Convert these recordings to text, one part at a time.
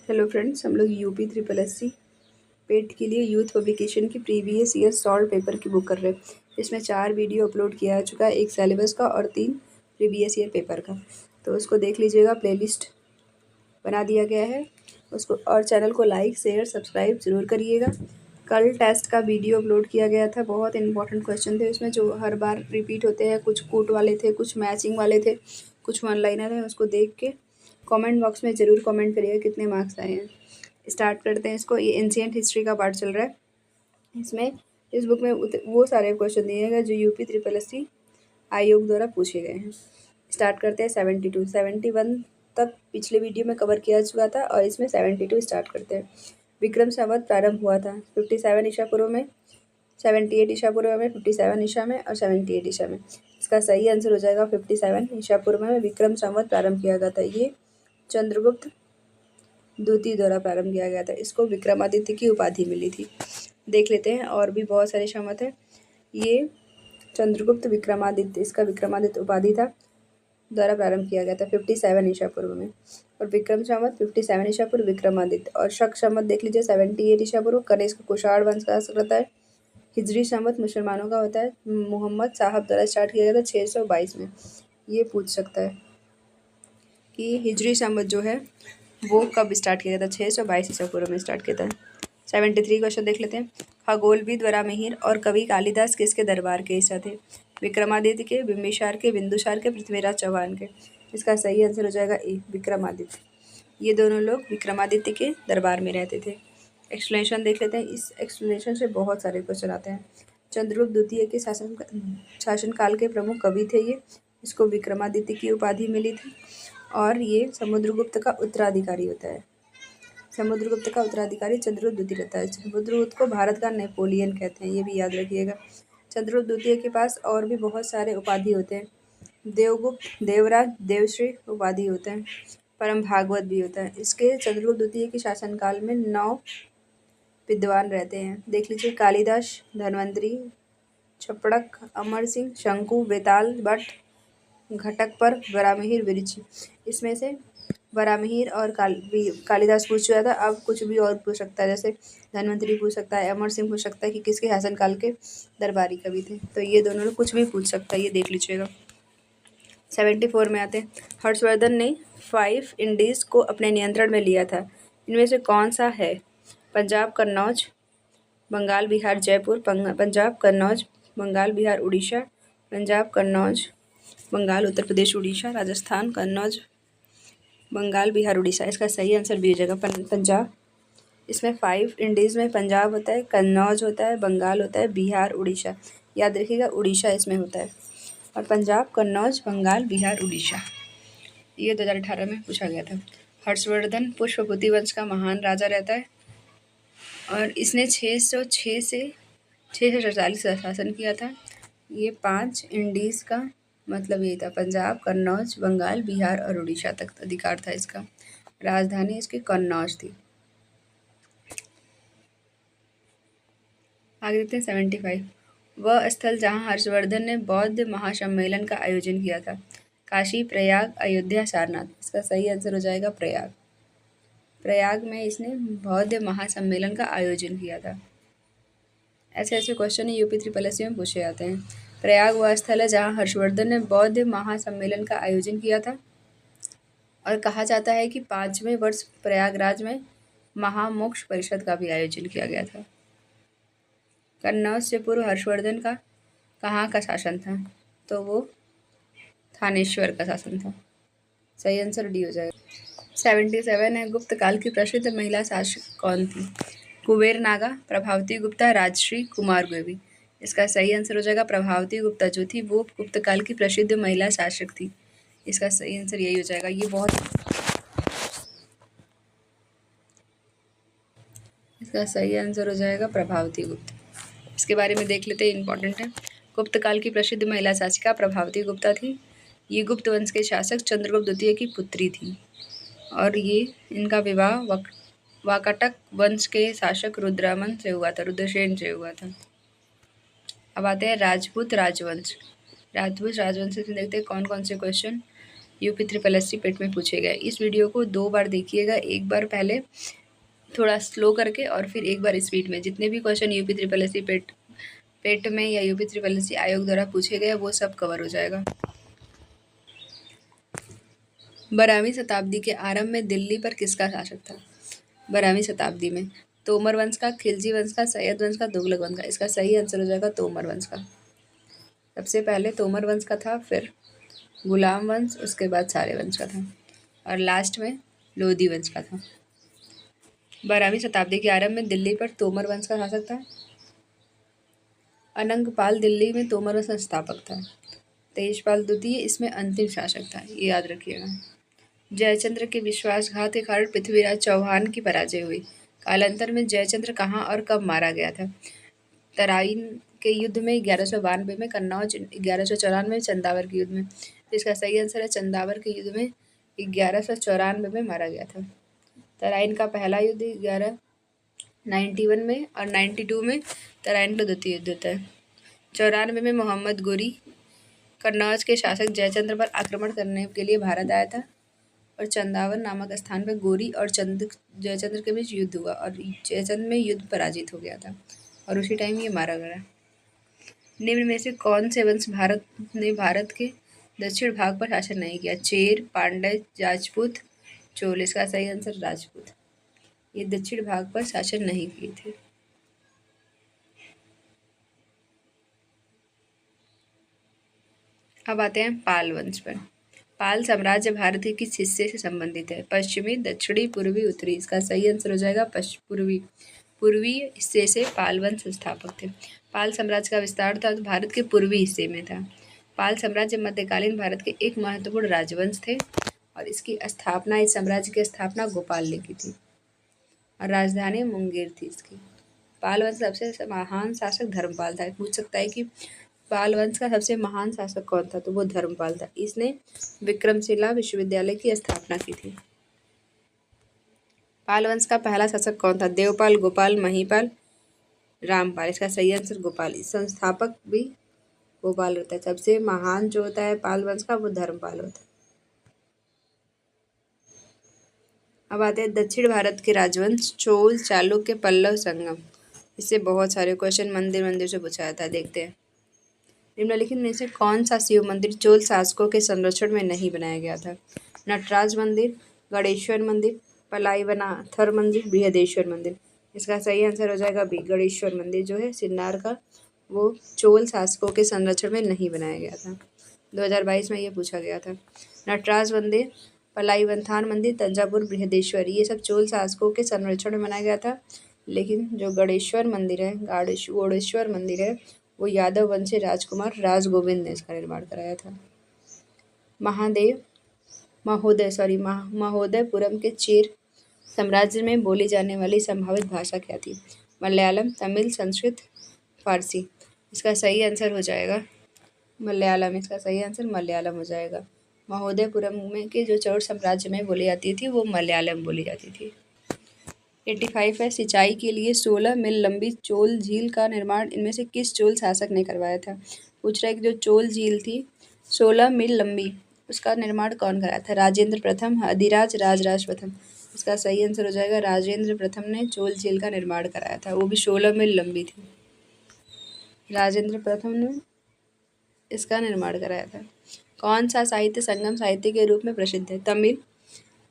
Hello friends, हम लोग UP triple S सी पेट के लिए यूथ पब्लिकेशन की प्रीवियस ईयर सॉल्व पेपर की बुक कर रहे हैं। इसमें 4 वीडियो अपलोड किया जा चुका है, एक सिलेबस का और 3 प्रीवियस ईयर पेपर का। तो उसको देख लीजिएगा, प्लेलिस्ट बना दिया गया है उसको। और चैनल को लाइक शेयर सब्सक्राइब ज़रूर करिएगा। कल टेस्ट का वीडियो अपलोड किया गया था, बहुत इंपॉर्टेंट क्वेश्चन थे उसमें जो हर बार रिपीट होते हैं। कुछ कूट वाले थे, कुछ मैचिंग वाले थे, कुछ वन लाइनर है। उसको देख के कमेंट बॉक्स में ज़रूर कमेंट करिएगा कितने मार्क्स आए हैं। स्टार्ट करते हैं इसको। ये एंशिएंट हिस्ट्री का पार्ट चल रहा है। इसमें इस बुक में वो सारे क्वेश्चन दिए गए जो यूपी ट्रिपल एस सी आयोग द्वारा पूछे गए हैं। स्टार्ट करते हैं 72 71 तक पिछले वीडियो में कवर किया चुका था और इसमें 72 स्टार्ट करते हैं। विक्रम संवत प्रारंभ हुआ था 57 ईसा पूर्व में, 78 ईसा पूर्व में, 57 ईसा में और 78 ईसा में। इसका सही आंसर हो जाएगा 57 ईसा पूर्व में विक्रम संवत प्रारंभ किया गया था। ये चंद्रगुप्त द्वितीय द्वारा प्रारंभ किया गया था। इसको विक्रमादित्य की उपाधि मिली थी। देख लेते हैं, और भी बहुत सारे संवत है। ये चंद्रगुप्त विक्रमादित्य, इसका विक्रमादित्य उपाधि था, द्वारा प्रारंभ किया गया था 57 ईसा पूर्व में। और विक्रम संवत 57 ईसा पूर्व विक्रमादित्य। और शक संवत देख लीजिए 78 ईसा पूर्व, कनिष्क कुषाण वंश का रहता है। हिजरी संवत मुसलमानों का होता है, मोहम्मद साहब द्वारा स्टार्ट किया गया था 622 में। ये पूछ सकता है कि हिजरी संवत जो है वो कब स्टार्ट किया गया था। 622 ईसा पूर्व में स्टार्ट किया था। 73 क्वेश्चन देख लेते हैं। खगोलविद वरामिहिर और कवि कालिदास किसके दरबार के हिस्सा थे? विक्रमादित्य के, बिंबिसार के, बिंदुसार के, पृथ्वीराज चौहान के। इसका सही आंसर हो जाएगा ए, विक्रमादित्य। ये दोनों लोग विक्रमादित्य के दरबार में रहते थे। एक्सप्लेनेशन देख लेते हैं। इस एक्सप्लेनेशन से बहुत सारे क्वेश्चन आते हैं। चंद्रगुप्त द्वितीय के शासनकाल के प्रमुख कवि थे ये। इसको विक्रमादित्य की उपाधि मिली थी। और ये समुद्रगुप्त का उत्तराधिकारी होता है। समुद्रगुप्त का उत्तराधिकारी चंद्रगुप्त द्वितीय रहता है। समुद्रगुप्त को भारत का नेपोलियन कहते हैं, ये भी याद रखिएगा। चंद्रगुप्त द्वितीय के पास और भी बहुत सारे उपाधि होते हैं। देवगुप्त, देवराज, देवश्री उपाधि होते हैं। परम भागवत भी होता है। इसके चंद्रगुप्त द्वितीय के शासनकाल में 9 विद्वान रहते हैं। देख लीजिए, कालिदास, धन्वंतरी, छपड़क, अमर सिंह, शंकु, बेताल, भट्ट, घटकपर, वरामिहिर, विरिची। इसमें से वरामिहिर और कालिदास पूछ चुका था। अब कुछ भी और पूछ सकता है, जैसे धन्वंतरी पूछ सकता है, अमर सिंह पूछ सकता है कि किसके शासनकाल के दरबारी कवि थे। तो ये दोनों लोग कुछ भी पूछ सकता है, ये देख लीजिएगा। 74 में आते हैं। हर्षवर्धन ने 5 इंडीज़ को अपने नियंत्रण में लिया था। इनमें से कौन सा है? पंजाब, कन्नौज, बंगाल, बिहार, जयपुर, पंजाब, कन्नौज, बंगाल, बिहार, उड़ीसा, पंजाब, कन्नौज, बंगाल, उत्तर प्रदेश, उड़ीसा, राजस्थान, कन्नौज, बंगाल, बिहार, उड़ीसा। इसका सही आंसर भी हो जाएगा पंजाब। इसमें 5 इंडीज़ में पंजाब होता है, कन्नौज होता है, बंगाल होता है, बिहार, उड़ीसा। याद रखिएगा, उड़ीसा इसमें होता है। और पंजाब, कन्नौज, बंगाल, बिहार, उड़ीसा। ये 2018 में पूछा गया था। हर्षवर्धन पुष्पपुति वंश का महान राजा रहता है और इसने 606 से 647 का शासन किया था। ये 5 इंडीज़ का मतलब ये था, पंजाब, कन्नौज, बंगाल, बिहार और उड़ीसा तक अधिकार था इसका। राजधानी इसकी कन्नौज थी। आगे देखते हैं 75। वह स्थल जहाँ हर्षवर्धन ने बौद्ध महासम्मेलन का आयोजन किया था। काशी, प्रयाग, अयोध्या, सारनाथ। इसका सही आंसर हो जाएगा प्रयाग। प्रयाग में इसने बौद्ध महासम्मेलन का आयोजन किया था। ऐसे ऐसे question UP triple S C में पूछे जाते हैं। प्रयाग वह स्थल है जहाँ हर्षवर्धन ने बौद्ध महासम्मेलन का आयोजन किया था। और कहा जाता है कि 5वें वर्ष प्रयागराज में महामोक्ष परिषद का भी आयोजन किया गया था। कन्नौज से पूर्व हर्षवर्धन का कहाँ का शासन था? तो वो थानेश्वर का शासन था। सही आंसर डी हो जाएगा। 77 है। गुप्त काल की प्रसिद्ध महिला शासक कौन थी? कुबेर नागा, प्रभावती गुप्ता, राजश्री, कुमार देवी। इसका सही आंसर हो जाएगा प्रभावती गुप्ता जो थी वो गुप्त काल की प्रसिद्ध महिला शासक थी। इसका सही आंसर यही हो जाएगा। ये बहुत, इसका सही आंसर हो जाएगा प्रभावती गुप्ता। इसके बारे में देख लेते हैं, इंपॉर्टेंट है। गुप्त काल की प्रसिद्ध महिला शासिका प्रभावती गुप्ता थी। ये गुप्त वंश के शासक चंद्रगुप्त द्वितीय की पुत्री थी और ये इनका विवाह वाकाटक वंश के शासक रुद्रमन से हुआ था, रुद्रसेन से हुआ था। अब आते हैं राजपूत राजवंश। राजपूत राजवंश से देखते हैं कौन कौन से क्वेश्चन यूपी ट्रिपल एससी पेट में पूछे गए। इस वीडियो को 2 बार देखिएगा, एक बार पहले थोड़ा स्लो करके और फिर एक बार स्पीड में। जितने भी क्वेश्चन यूपी ट्रिपल एससी पेट में या यूपी ट्रिपल एससी आयोग द्वारा पूछे गए वो सब कवर हो जाएगा। 12वीं शताब्दी के आरंभ में दिल्ली पर किसका शासक था? 12वीं शताब्दी में तोमर वंश का, खिलजी वंश का, सैयद वंश का, तुगलक वंश का। इसका सही आंसर हो जाएगा तोमर वंश का। सबसे पहले तोमर वंश का था, फिर गुलाम वंश, उसके बाद सारे वंश का था और लास्ट में लोधी वंश का था। 12वीं शताब्दी के आरंभ में दिल्ली पर तोमर वंश का शासक था। अनंगपाल दिल्ली में तोमर वंश का स्थापक था। तेजपाल द्वितीय इसमें अंतिम शासक था, ये याद रखिएगा। जयचंद्र के विश्वासघात के कारण पृथ्वीराज चौहान की पराजय हुई। कालांतर में जयचंद्र कहाँ और कब मारा गया था? तराइन के युद्ध में 1192 में, कन्नौज 1194 में, चंदावर के युद्ध में। इसका सही आंसर है चंदावर के युद्ध में 1194 में मारा गया था। तराइन का पहला युद्ध 1191 में और 92 में तराइन का द्वितीय युद्ध होता है। 94 में मोहम्मद गोरी कन्नौज के शासक जयचंद्र पर आक्रमण करने के लिए भारत आया था और चंदावर नामक स्थान पर गोरी और जयचंद्र के बीच युद्ध हुआ और जयचंद्र में युद्ध पराजित हो गया था और उसी टाइम ये मारा गया। निम्न में से कौन से वंश भारत के दक्षिण भाग पर शासन नहीं किया? चेर, पांड्य, राजपूत, चोल। इसका सही आंसर राजपूत। ये दक्षिण भाग पर शासन नहीं किए थे। अब आते हैं पाल वंश पर। पाल साम्राज्य भारत के किस हिस्से से संबंधित है? पश्चिमी, दक्षिणी, पूर्वी, उत्तरी। इसका सही आंसर हो जाएगा पूर्वी हिस्से से पाल वंश स्थापक थे। पाल साम्राज्य का विस्तार था भारत के पूर्वी हिस्से में था। पाल साम्राज्य मध्यकालीन भारत के एक महत्वपूर्ण राजवंश थे और इस साम्राज्य की स्थापना गोपाल ने की थी और राजधानी मुंगेर थी इसकी। पाल वंश का सबसे महान शासक धर्मपाल था। पूछ सकता है कि पाल वंश का सबसे महान शासक कौन था, तो वो धर्मपाल था। इसने विक्रमशिला विश्वविद्यालय की स्थापना की थी। पाल वंश का पहला शासक कौन था? देवपाल, गोपाल, महीपाल, रामपाल। इसका सही आंसर गोपाल। संस्थापक भी गोपाल होता है। सबसे महान जो होता है पाल वंश का वो धर्मपाल होता है। अब आते हैं दक्षिण भारत के राजवंश चोल, चालुक्य, पल्लव, संगम। इससे बहुत सारे क्वेश्चन मंदिर से पूछा जाता है। देखते हैं निम्नलिखित में से कौन सा शिव मंदिर चोल शासकों के संरक्षण में नहीं बनाया गया था? नटराज मंदिर, गणेश्वर मंदिर, पलाईवनाथर मंदिर, बृहदेश्वर मंदिर। इसका सही आंसर हो जाएगा बी, गणेश्वर मंदिर जो है सिन्नार का, वो चोल शासकों के संरक्षण में नहीं बनाया गया था। 2022 में ये पूछा गया था। नटराज मंदिर, पलाईवंथान मंदिर, तंजावुर, बृहदेश्वर, ये सब चोल शासकों के संरक्षण में बनाया गया था। लेकिन जो गणेश्वर मंदिर है, गौड़ेश्वर मंदिर है, वो यादव वंश से राजकुमार राजगोविंद ने इसका निर्माण कराया था। महोदयपुरम के चेर साम्राज्य में बोली जाने वाली संभावित भाषा क्या थी? मलयालम, तमिल, संस्कृत, फारसी। इसका सही आंसर हो जाएगा मलयालम। इसका सही आंसर मलयालम हो जाएगा। महोदयपुरम में के जो चोल साम्राज्य में बोली जाती थी वो मलयालम बोली जाती थी। 85 है सिंचाई के लिए 16 मील लंबी चोल झील का निर्माण इनमें से किस चोल शासक ने करवाया था? पूछ रहा है कि जो चोल झील थी 16 मील लंबी, उसका निर्माण कौन कराया था? राजेंद्र प्रथम, अधिराज, राजराज प्रथम। इसका सही आंसर हो जाएगा राजेंद्र प्रथम ने चोल झील का निर्माण कराया था, वो भी 16 मील लंबी थी। राजेंद्र प्रथम ने इसका निर्माण कराया था। कौन सा साहित्य संगम साहित्य के रूप में प्रसिद्ध है? तमिल,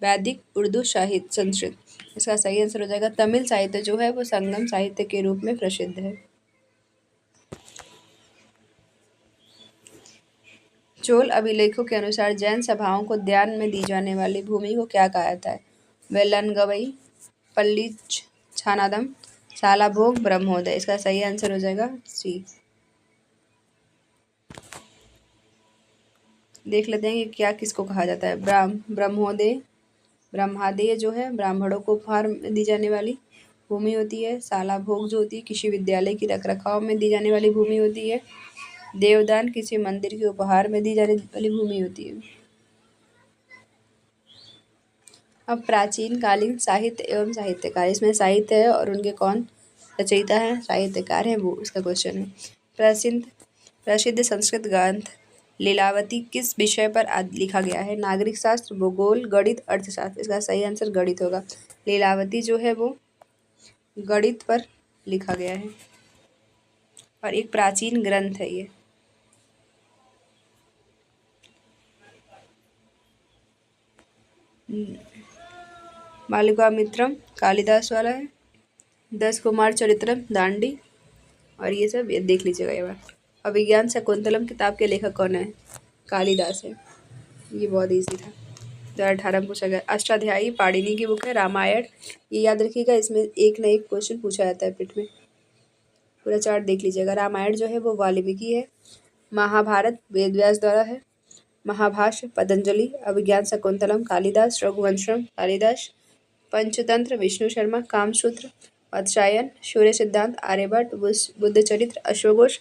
वैदिक, उर्दू, साहित्य, संस्कृत। इसका सही आंसर हो जाएगा तमिल साहित्य जो है वो संगम साहित्य के रूप में प्रसिद्ध है। चोल अभिलेखों के अनुसार जैन सभाओं को ध्यान में दी जाने वाली भूमि को क्या कहा जाता है? वेलनगवई, पल्ली छानादम, सालाभोग, ब्रह्मोदय। इसका सही आंसर हो जाएगा सी। देख लेते हैं कि क्या किसको कहा जाता है। ब्रह्मादेय जो है ब्राह्मणों को उपहार में दी जाने वाली भूमि होती है। सालाभोग जो होती है किसी विद्यालय की रखरखाव में दी जाने वाली भूमि होती है। देवदान किसी मंदिर के उपहार में दी जाने वाली भूमि होती है। अब प्राचीन कालीन साहित्य एवं साहित्यकार, इसमें साहित्य है और उनके कौन रचयिता है, साहित्यकार है, वो इसका क्वेश्चन है। प्रसिद्ध संस्कृत ग्रंथ लीलावती किस विषय पर लिखा गया है? नागरिक शास्त्र, भूगोल, गणित, अर्थशास्त्र। इसका सही आंसर गणित होगा। लीलावती जो है वो गणित पर लिखा गया है और एक प्राचीन ग्रंथ है ये। बालिकामित्रम कालिदास वाला है। 10 कुमार चरित्रम दांडी, और ये सब ये देख लीजिएगा ये बार। अभिज्ञान शकुंतलम किताब के लेखक कौन है? कालिदास है। ये बहुत ईजी था, 2018 में पूछा गया। अष्टाध्यायी पाणिनि की बुक है। रामायण, ये याद रखिएगा, इसमें एक न एक क्वेश्चन पूछा जाता है पिट में। पूरा चार्ट देख लीजिएगा। रामायण जो है वो वाल्मीकि है। महाभारत वेदव्यास द्वारा है। महाभाष्य पतंजलि। अभिज्ञान शकुंतलम कालिदास। रघुवंशम कालिदास। पंचतंत्र विष्णु शर्मा। कामसूत्र वात्स्यायन। सूर्य सिद्धांत आर्यभट्ट। बुद्ध चरित्र अश्वघोष।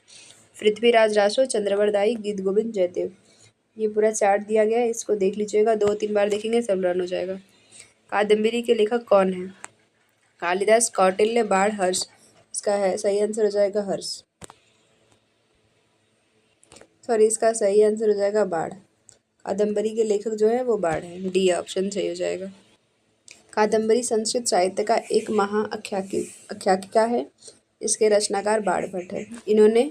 पृथ्वीराज रासो चंद्रवरदाई। गीत गोविंद जयदेव। ये पूरा चार्ट दिया गया है, इसको देख लीजिएगा, 2-3 बार देखेंगे सब लर्न हो जाएगा। कादम्बरी के लेखक कौन है? कालिदास, कौटिल्य, बाढ़, हर्ष। इसका है सही आंसर हो जाएगा हर्ष। सॉरी, इसका सही आंसर हो जाएगा बाढ़। कादम्बरी के लेखक जो है वो बाढ़ है। डी ऑप्शन सही हो जाएगा। कादम्बरी संस्कृत साहित्य का एक आख्यायिका है। इसके रचनाकार बाणभट्ट है। इन्होंने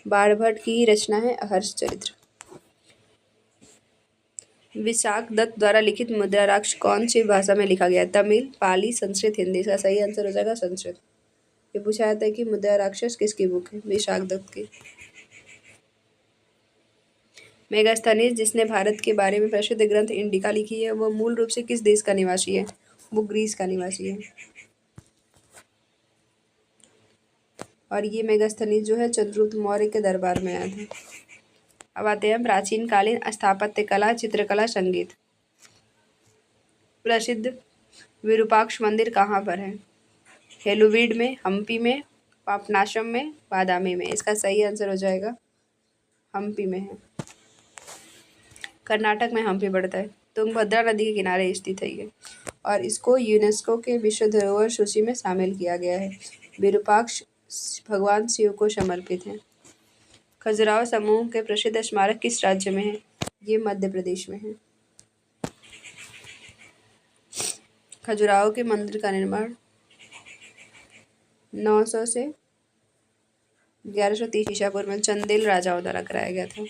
बाणभट्ट की रचना है हर्ष चरित्र। विशाख दत्त द्वारा लिखित मुद्राराक्ष कौन सी भाषा में लिखा गया? तमिल, पाली, संस्कृत, हिंदी। इसका सही आंसर हो जाएगा संस्कृत। ये पूछा जाता है कि मुद्राराक्षस किसकी बुक है? विशाख दत्त की। मेगास्थनीज जिसने भारत के बारे में प्रसिद्ध ग्रंथ इंडिका लिखी है, वो मूल रूप से किस देश का निवासी है? वो ग्रीस का निवासी है। और ये मेगास्थनीज जो है चंद्रगुप्त मौर्य के दरबार में आया था। अब आते हैं प्राचीन कालीन स्थापत्य कला, चित्रकला, संगीत। प्रसिद्ध विरूपाक्ष मंदिर कहाँ पर है? हेलोवीड में, हम्पी में, पापनाशम में, बादामी में। इसका सही आंसर हो जाएगा हम्पी में है। कर्नाटक में हम्पी पड़ता है। तुंगभद्रा नदी के किनारे स्थित है ये, और इसको यूनेस्को के विश्व धरोहर सूची में शामिल किया गया है। विरूपाक्ष भगवान शिव को समर्पित है। खजुराहो समूह के प्रसिद्ध स्मारक किस राज्य में है? ये मध्य प्रदेश में है। खजुराहो के मंदिर का निर्माण 900 से 1130 ईसा पूर्व में चंदेल राजाओं द्वारा कराया गया था।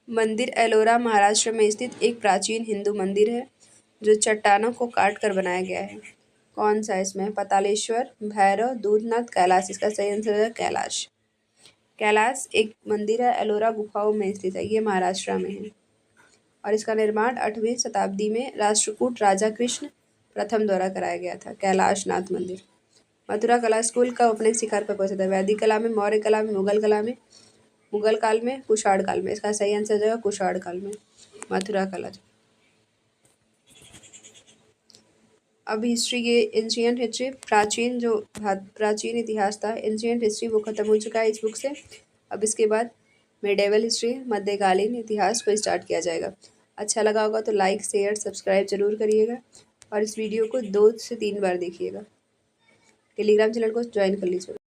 मंदिर एलोरा महाराष्ट्र में स्थित एक प्राचीन हिंदू मंदिर है जो चट्टानों को काट कर बनाया गया है। कौन सा इसमें? पतालेश्वर, भैरव, दूधनाथ, कैलाश। इसका सही आंसर है कैलाश। कैलाश एक मंदिर है, एलोरा गुफाओं में स्थित है। ये महाराष्ट्र में है और इसका निर्माण 8वीं शताब्दी में राष्ट्रकूट राजा कृष्ण प्रथम द्वारा कराया गया था। कैलाशनाथ मंदिर। मथुरा कला स्कूल का ओपनिंग शिखर पर पहुंचा था? वैदिक कला में, मौर्य कला में, मुगल काल में, कुषाण काल में। इसका सही आंसर जाएगा कुषाण काल में मथुरा कला। अब हिस्ट्री के एंशियंट हिस्ट्री, प्राचीन इतिहास था। एंशियंट हिस्ट्री वो खत्म हो चुका है इस बुक से। अब इसके बाद मिडेवल हिस्ट्री, मध्यकालीन इतिहास को स्टार्ट किया जाएगा। अच्छा लगा होगा तो लाइक, शेयर, सब्सक्राइब जरूर करिएगा और इस वीडियो को 2 से 3 बार देखिएगा। टेलीग्राम चैनल को ज्वाइन कर लीजिएगा।